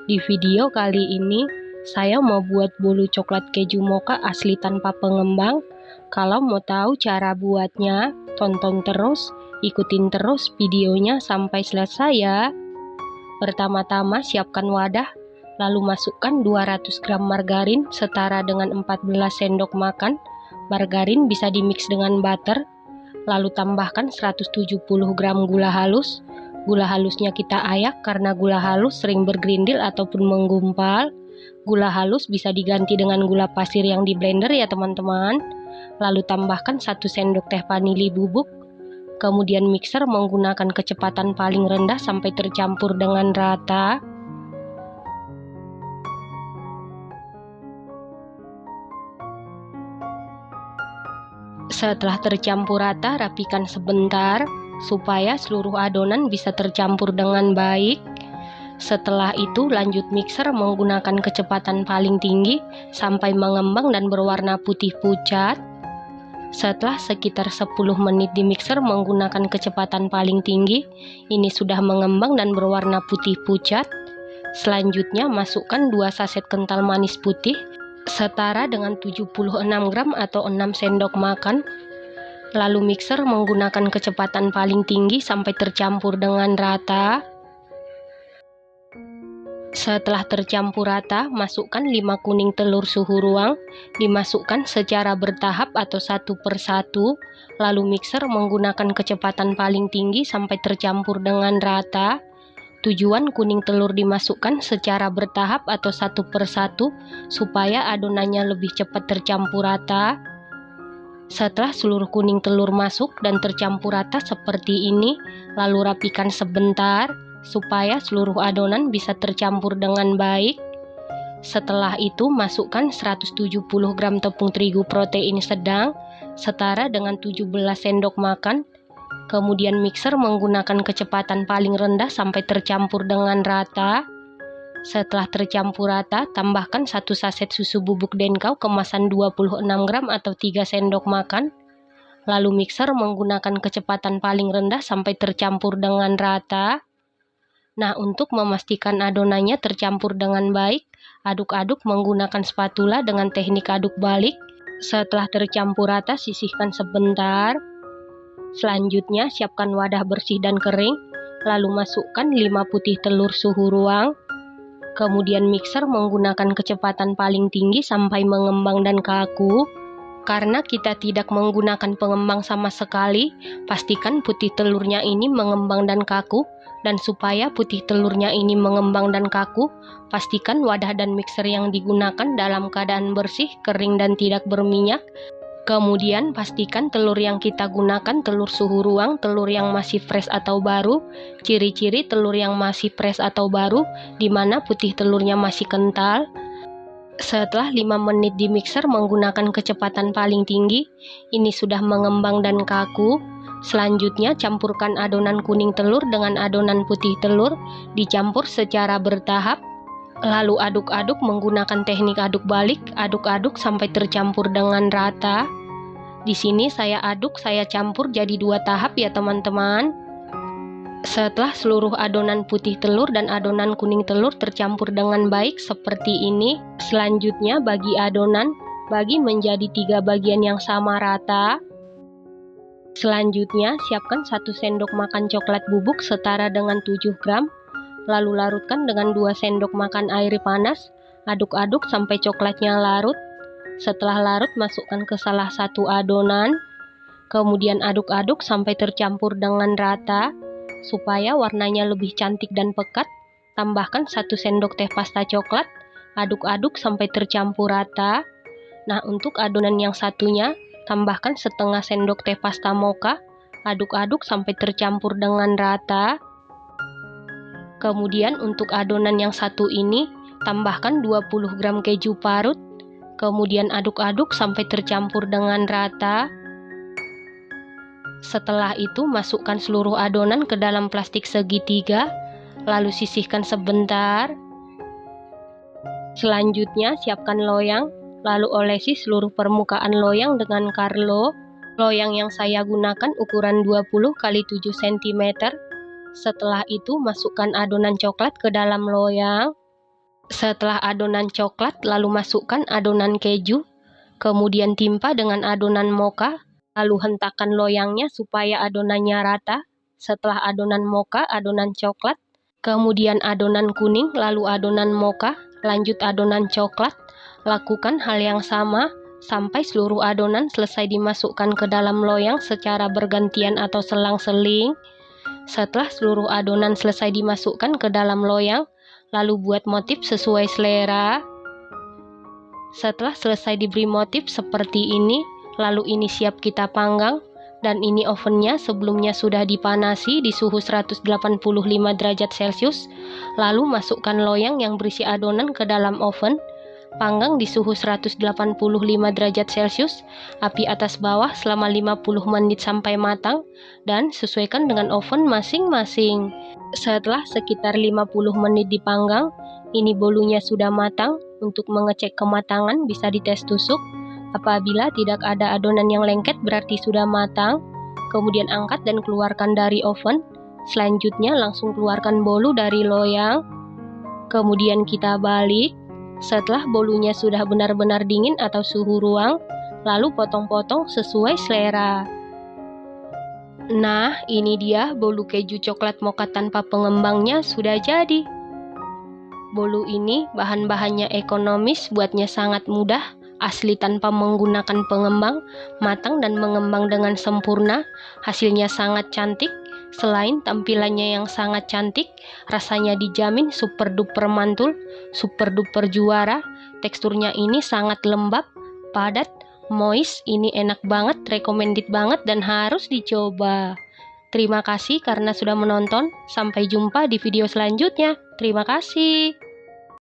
Di video kali ini, saya mau buat bolu coklat keju mocha asli tanpa pengembang. Kalau mau tahu cara buatnya, tonton terus, ikutin terus videonya sampai selesai ya. Pertama-tama siapkan wadah, lalu masukkan 200 gram margarin setara dengan 14 sendok makan. Margarin bisa dimix dengan butter, lalu tambahkan 170 gram gula halus. Gula halusnya kita ayak karena gula halus sering bergerindil ataupun menggumpal. Gula halus bisa diganti dengan gula pasir yang di blender ya teman-teman. Lalu tambahkan 1 sendok teh vanili bubuk. Kemudian mixer menggunakan kecepatan paling rendah sampai tercampur dengan rata. Setelah tercampur rata, rapikan sebentar supaya seluruh adonan bisa tercampur dengan baik. Setelah itu lanjut mixer menggunakan kecepatan paling tinggi sampai mengembang dan berwarna putih pucat. Setelah sekitar 10 menit di mixer menggunakan kecepatan paling tinggi, ini sudah mengembang dan berwarna putih pucat. Selanjutnya masukkan 2 saset kental manis putih setara dengan 76 gram atau 6 sendok makan. Lalu mixer menggunakan kecepatan paling tinggi sampai tercampur dengan rata. Setelah tercampur rata, masukkan 5 kuning telur suhu ruang, dimasukkan secara bertahap atau satu per satu. Lalu mixer menggunakan kecepatan paling tinggi sampai tercampur dengan rata. Tujuan kuning telur dimasukkan secara bertahap atau satu per satu supaya adonannya lebih cepat tercampur rata. Setelah seluruh kuning telur masuk dan tercampur rata seperti ini, lalu rapikan sebentar supaya seluruh adonan bisa tercampur dengan baik. Setelah itu masukkan 170 gram tepung terigu protein sedang setara dengan 17 sendok makan. Kemudian mixer menggunakan kecepatan paling rendah sampai tercampur dengan rata. Setelah tercampur rata, tambahkan 1 saset susu bubuk denkau kemasan 26 gram atau 3 sendok makan. Lalu mixer menggunakan kecepatan paling rendah sampai tercampur dengan rata. Nah, untuk memastikan adonannya tercampur dengan baik, aduk-aduk menggunakan spatula dengan teknik aduk balik. Setelah tercampur rata, sisihkan sebentar. Selanjutnya, siapkan wadah bersih dan kering, lalu masukkan 5 putih telur suhu ruang. Kemudian mixer menggunakan kecepatan paling tinggi sampai mengembang dan kaku. Karena kita tidak menggunakan pengembang sama sekali, pastikan putih telurnya ini mengembang dan kaku. Dan supaya putih telurnya ini mengembang dan kaku, pastikan wadah dan mixer yang digunakan dalam keadaan bersih, kering dan tidak berminyak. Kemudian pastikan telur yang kita gunakan telur suhu ruang, telur yang masih fresh atau baru. Ciri-ciri telur yang masih fresh atau baru, di mana putih telurnya masih kental. Setelah 5 menit di mixer menggunakan kecepatan paling tinggi, ini sudah mengembang dan kaku. Selanjutnya campurkan adonan kuning telur dengan adonan putih telur, dicampur secara bertahap. Lalu aduk-aduk menggunakan teknik aduk balik, aduk-aduk sampai tercampur dengan rata. Di sini saya aduk, saya campur jadi 2 tahap ya teman-teman. Setelah seluruh adonan putih telur dan adonan kuning telur tercampur dengan baik seperti ini, selanjutnya bagi adonan, bagi menjadi 3 bagian yang sama rata. Selanjutnya siapkan 1 sendok makan coklat bubuk setara dengan 7 gram. Lalu larutkan dengan 2 sendok makan air panas, aduk-aduk sampai coklatnya larut. Setelah larut, masukkan ke salah satu adonan, kemudian aduk-aduk sampai tercampur dengan rata, supaya warnanya lebih cantik dan pekat. Tambahkan 1 sendok teh pasta coklat, aduk-aduk sampai tercampur rata. Nah, untuk adonan yang satunya, tambahkan setengah sendok teh pasta mocha, aduk-aduk sampai tercampur dengan rata. Kemudian untuk adonan yang satu ini, tambahkan 20 gram keju parut, kemudian aduk-aduk sampai tercampur dengan rata. Setelah itu masukkan seluruh adonan ke dalam plastik segitiga, lalu sisihkan sebentar. Selanjutnya siapkan loyang, lalu olesi seluruh permukaan loyang dengan karlo. Loyang yang saya gunakan ukuran 20 x 7 cm. Setelah itu masukkan adonan coklat ke dalam loyang. Setelah adonan coklat, lalu masukkan adonan keju, kemudian timpa dengan adonan mocha, lalu hentakan loyangnya supaya adonannya rata. Setelah adonan mocha, adonan coklat, kemudian adonan kuning, lalu adonan mocha, lanjut adonan coklat. Lakukan hal yang sama sampai seluruh adonan selesai dimasukkan ke dalam loyang secara bergantian atau selang-seling. Setelah seluruh adonan selesai dimasukkan ke dalam loyang, lalu buat motif sesuai selera. Setelah selesai diberi motif seperti ini, lalu ini siap kita panggang. Dan ini ovennya sebelumnya sudah dipanasi di suhu 185 derajat Celcius. Lalu masukkan loyang yang berisi adonan ke dalam oven. Panggang di suhu 185 derajat Celcius, api atas bawah selama 50 menit sampai matang, dan sesuaikan dengan oven masing-masing. Setelah sekitar 50 menit dipanggang, ini bolunya sudah matang. Untuk mengecek kematangan bisa dites tusuk. Apabila tidak ada adonan yang lengket berarti sudah matang. Kemudian angkat dan keluarkan dari oven. Selanjutnya langsung keluarkan bolu dari loyang. Kemudian kita balik. Setelah bolunya sudah benar-benar dingin atau suhu ruang, lalu potong-potong sesuai selera. Nah, ini dia bolu keju coklat mocha tanpa pengembangnya sudah jadi. Bolu ini bahan-bahannya ekonomis, buatnya sangat mudah, asli tanpa menggunakan pengembang, matang dan mengembang dengan sempurna, hasilnya sangat cantik. Selain tampilannya yang sangat cantik, rasanya dijamin super duper mantul, super duper juara. Teksturnya ini sangat lembab, padat, moist, ini enak banget, recommended banget dan harus dicoba. Terima kasih karena sudah menonton, sampai jumpa di video selanjutnya. Terima kasih.